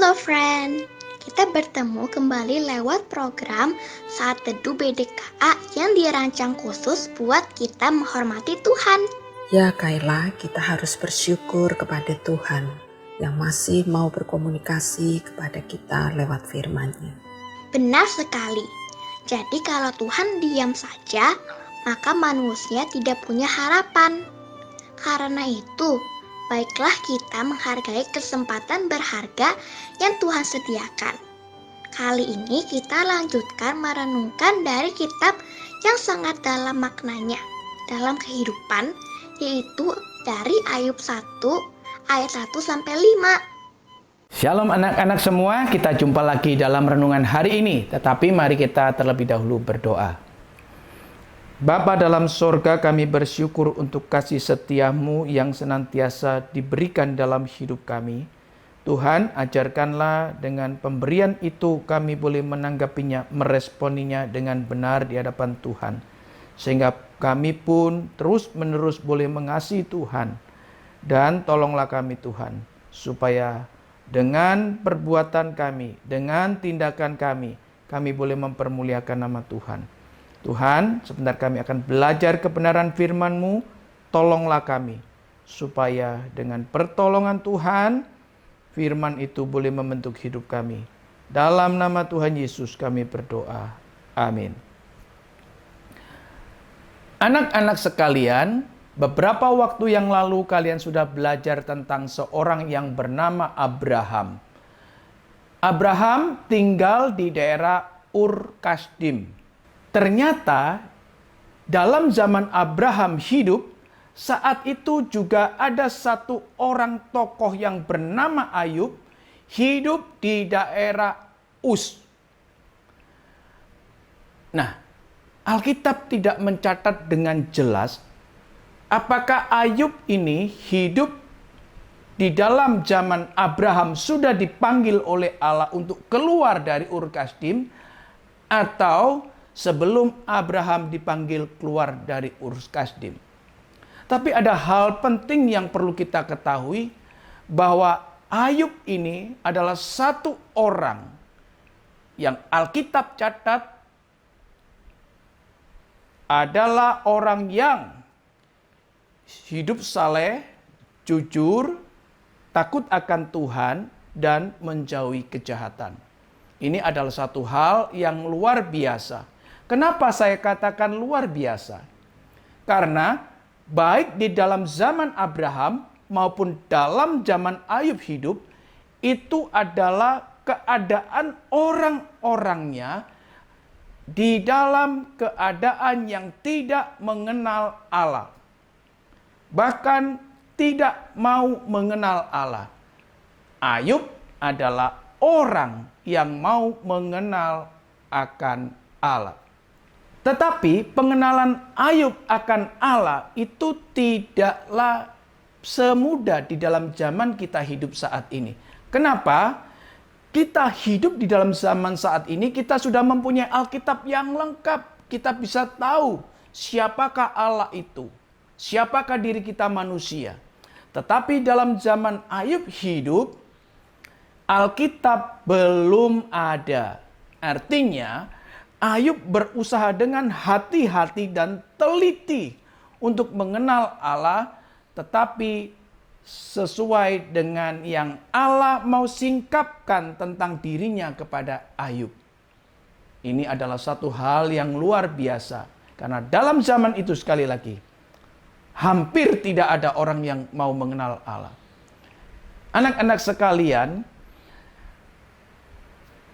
Halo friend, kita bertemu kembali lewat program Saat Teduh BDKA yang dirancang khusus buat kita menghormati Tuhan. Ya Kayla, kita harus bersyukur kepada Tuhan yang masih mau berkomunikasi kepada kita lewat firman-Nya. Benar sekali. Jadi kalau Tuhan diam saja, maka manusia tidak punya harapan. Karena itu, baiklah kita menghargai kesempatan berharga yang Tuhan sediakan. Kali ini kita lanjutkan merenungkan dari kitab yang sangat dalam maknanya dalam kehidupan, yaitu dari Ayub 1 ayat 1 sampai 5. Shalom anak-anak semua, kita jumpa lagi dalam renungan hari ini. Tetapi mari kita terlebih dahulu berdoa. Bapa dalam sorga, kami bersyukur untuk kasih setiamu yang senantiasa diberikan dalam hidup kami. Tuhan, ajarkanlah dengan pemberian itu kami boleh menanggapinya, meresponinya dengan benar di hadapan Tuhan. Sehingga kami pun terus-menerus boleh mengasihi Tuhan. Dan tolonglah kami Tuhan, supaya dengan perbuatan kami, dengan tindakan kami boleh mempermuliakan nama Tuhan. Tuhan, sebentar kami akan belajar kebenaran firman-Mu, tolonglah kami, supaya dengan pertolongan Tuhan, firman itu boleh membentuk hidup kami. Dalam nama Tuhan Yesus kami berdoa. Amin. Anak-anak sekalian, beberapa waktu yang lalu kalian sudah belajar tentang seorang yang bernama Abraham. Abraham tinggal di daerah Ur Kasdim. Ternyata dalam zaman Abraham hidup, saat itu juga ada satu orang tokoh yang bernama Ayub hidup di daerah Uz. Nah, Alkitab tidak mencatat dengan jelas apakah Ayub ini hidup di dalam zaman Abraham sudah dipanggil oleh Allah untuk keluar dari Ur Kasdim, atau sebelum Abraham dipanggil keluar dari Ur Kasdim. Tapi ada hal penting yang perlu kita ketahui, bahwa Ayub ini adalah satu orang yang Alkitab catat adalah orang yang hidup saleh, jujur, takut akan Tuhan, dan menjauhi kejahatan. Ini adalah satu hal yang luar biasa. Kenapa saya katakan luar biasa? Karena baik di dalam zaman Abraham maupun dalam zaman Ayub hidup, itu adalah keadaan orang-orangnya di dalam keadaan yang tidak mengenal Allah. Bahkan tidak mau mengenal Allah. Ayub adalah orang yang mau mengenal akan Allah. Tetapi pengenalan Ayub akan Allah itu tidaklah semudah di dalam zaman kita hidup saat ini. Kenapa? Kita hidup di dalam zaman saat ini, kita sudah mempunyai Alkitab yang lengkap. Kita bisa tahu siapakah Allah itu, siapakah diri kita manusia. Tetapi dalam zaman Ayub hidup, Alkitab belum ada. Artinya, Ayub berusaha dengan hati-hati dan teliti untuk mengenal Allah, tetapi sesuai dengan yang Allah mau singkapkan tentang dirinya kepada Ayub. Ini adalah satu hal yang luar biasa, karena dalam zaman itu sekali lagi, hampir tidak ada orang yang mau mengenal Allah. Anak-anak sekalian,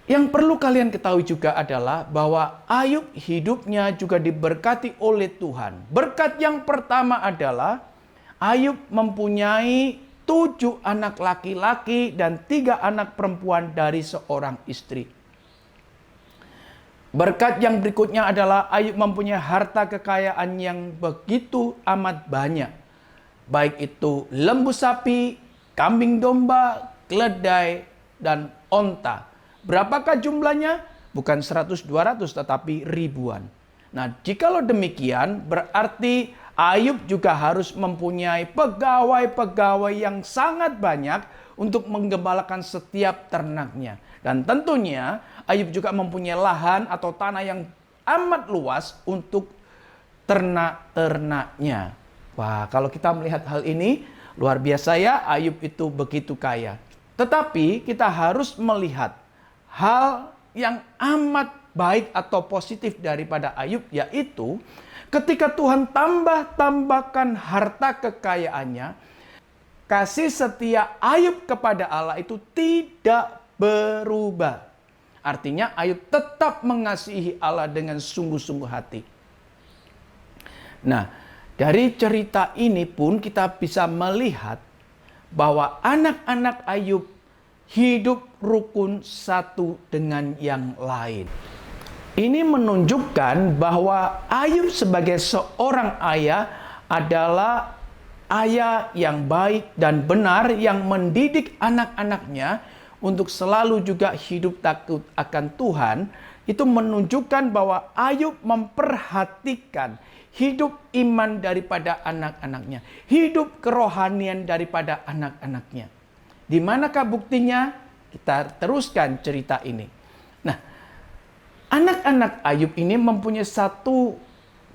yang perlu kalian ketahui juga adalah bahwa Ayub hidupnya juga diberkati oleh Tuhan. Berkat yang pertama adalah Ayub mempunyai 7 anak laki-laki dan 3 anak perempuan dari seorang istri. Berkat yang berikutnya adalah Ayub mempunyai harta kekayaan yang begitu amat banyak. Baik itu lembu sapi, kambing domba, keledai, dan onta. Berapakah jumlahnya? Bukan 100-200 tetapi ribuan. Nah, jikalau demikian berarti Ayub juga harus mempunyai pegawai-pegawai yang sangat banyak untuk menggembalakan setiap ternaknya. Dan tentunya Ayub juga mempunyai lahan atau tanah yang amat luas untuk ternak-ternaknya. Wah, kalau kita melihat hal ini, luar biasa ya, Ayub itu begitu kaya. Tetapi kita harus melihat hal yang amat baik atau positif daripada Ayub, yaitu ketika Tuhan tambahkan harta kekayaannya, kasih setia Ayub kepada Allah itu tidak berubah. Artinya Ayub tetap mengasihi Allah dengan sungguh-sungguh hati. Nah, dari cerita ini pun kita bisa melihat bahwa anak-anak Ayub hidup rukun satu dengan yang lain. Ini menunjukkan bahwa Ayub sebagai seorang ayah adalah ayah yang baik dan benar yang mendidik anak-anaknya untuk selalu juga hidup takut akan Tuhan. Itu menunjukkan bahwa Ayub memperhatikan hidup iman daripada anak-anaknya, hidup kerohanian daripada anak-anaknya. Di manakah buktinya? Kita teruskan cerita ini. Nah, anak-anak Ayub ini mempunyai satu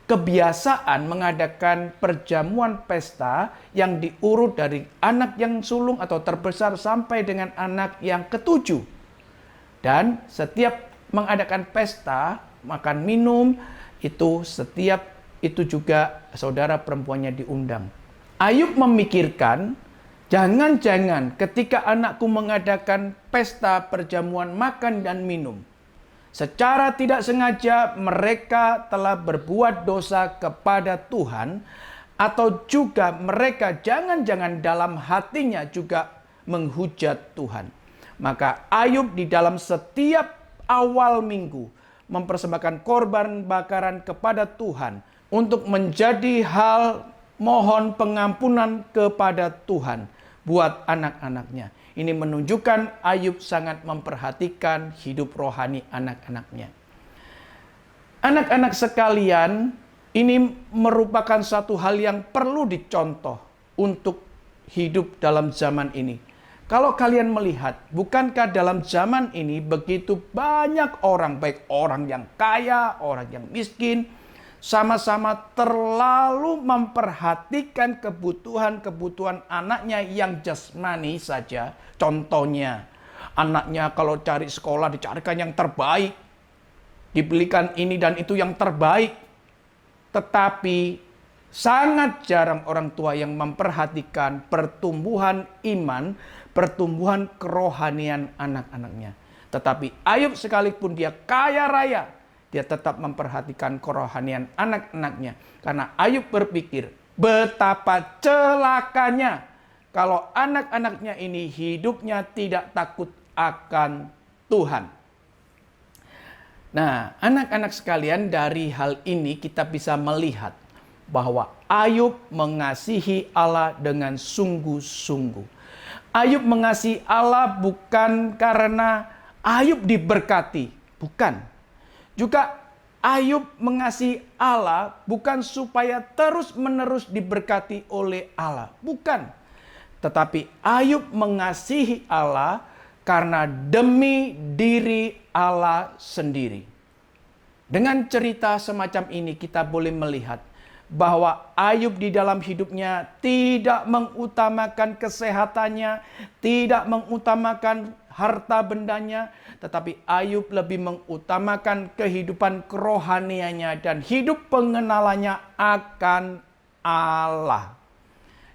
kebiasaan mengadakan perjamuan pesta yang diurut dari anak yang sulung atau terbesar sampai dengan anak yang ketujuh. Dan setiap mengadakan pesta, makan minum, itu juga saudara perempuannya diundang. Ayub memikirkan, jangan-jangan ketika anakku mengadakan pesta perjamuan makan dan minum, secara tidak sengaja mereka telah berbuat dosa kepada Tuhan, atau juga mereka jangan-jangan dalam hatinya juga menghujat Tuhan. Maka Ayub di dalam setiap awal minggu mempersembahkan korban bakaran kepada Tuhan untuk menjadi hal mohon pengampunan kepada Tuhan buat anak-anaknya. Ini menunjukkan Ayub sangat memperhatikan hidup rohani anak-anaknya. Anak-anak sekalian, ini merupakan satu hal yang perlu dicontoh untuk hidup dalam zaman ini. Kalau kalian melihat, bukankah dalam zaman ini begitu banyak orang, baik orang yang kaya, orang yang miskin, sama-sama terlalu memperhatikan kebutuhan-kebutuhan anaknya yang jasmani saja. Contohnya, anaknya kalau cari sekolah dicarikan yang terbaik, dibelikan ini dan itu yang terbaik. Tetapi sangat jarang orang tua yang memperhatikan pertumbuhan iman, pertumbuhan kerohanian anak-anaknya. Tetapi Ayub sekalipun dia kaya raya, dia tetap memperhatikan kerohanian anak-anaknya. Karena Ayub berpikir, betapa celakanya kalau anak-anaknya ini hidupnya tidak takut akan Tuhan. Nah, anak-anak sekalian, dari hal ini kita bisa melihat bahwa Ayub mengasihi Allah dengan sungguh-sungguh. Ayub mengasihi Allah bukan karena Ayub diberkati, bukan. Juga Ayub mengasihi Allah bukan supaya terus-menerus diberkati oleh Allah, bukan. Tetapi Ayub mengasihi Allah karena demi diri Allah sendiri. Dengan cerita semacam ini kita boleh melihat bahwa Ayub di dalam hidupnya tidak mengutamakan kesehatannya, tidak mengutamakan harta bendanya, tetapi Ayub lebih mengutamakan kehidupan kerohaniannya dan hidup pengenalannya akan Allah.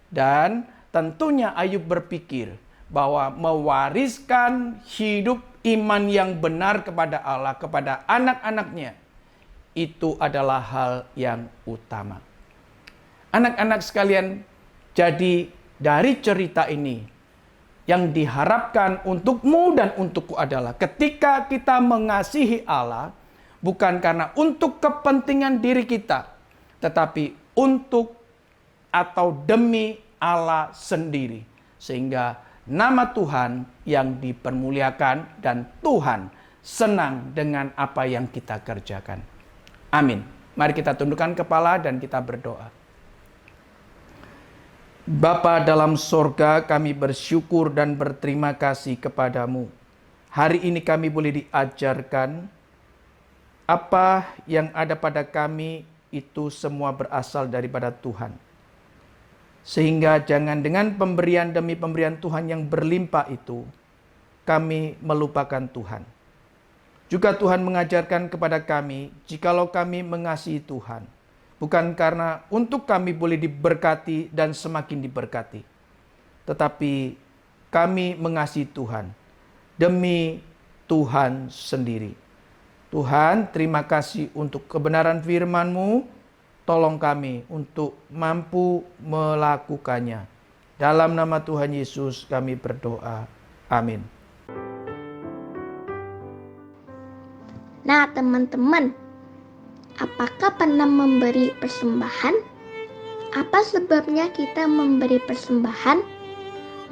Dan tentunya Ayub berpikir bahwa mewariskan hidup iman yang benar kepada Allah, kepada anak-anaknya, itu adalah hal yang utama. Anak-anak sekalian, jadi dari cerita ini, yang diharapkan untukmu dan untukku adalah ketika kita mengasihi Allah, bukan karena untuk kepentingan diri kita, tetapi untuk atau demi Allah sendiri. Sehingga nama Tuhan yang dipermuliakan dan Tuhan senang dengan apa yang kita kerjakan. Amin. Mari kita tundukkan kepala dan kita berdoa. Bapa dalam sorga, kami bersyukur dan berterima kasih kepadamu. Hari ini kami boleh diajarkan apa yang ada pada kami itu semua berasal daripada Tuhan. Sehingga jangan dengan pemberian demi pemberian Tuhan yang berlimpah itu, kami melupakan Tuhan. Juga Tuhan mengajarkan kepada kami, jikalau kami mengasihi Tuhan, bukan karena untuk kami boleh diberkati dan semakin diberkati, tetapi kami mengasihi Tuhan demi Tuhan sendiri. Tuhan, terima kasih untuk kebenaran firman-Mu. Tolong kami untuk mampu melakukannya. Dalam nama Tuhan Yesus kami berdoa. Amin. Nah, teman-teman, apakah pernah memberi persembahan? Apa sebabnya kita memberi persembahan?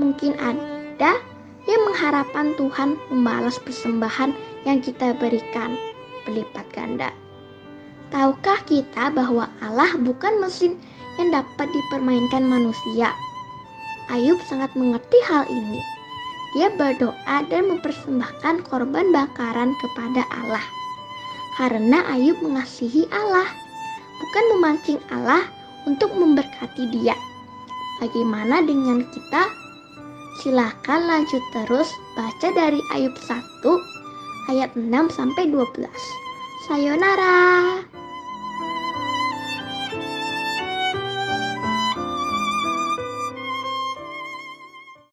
Mungkin ada yang mengharapkan Tuhan membalas persembahan yang kita berikan berlipat ganda. Tahukah kita bahwa Allah bukan mesin yang dapat dipermainkan manusia? Ayub sangat mengerti hal ini. Dia berdoa dan mempersembahkan korban bakaran kepada Allah. Karena Ayub mengasihi Allah, bukan memancing Allah untuk memberkati dia. Bagaimana dengan kita? Silakan lanjut terus baca dari Ayub 1 ayat 6-12. Sayonara.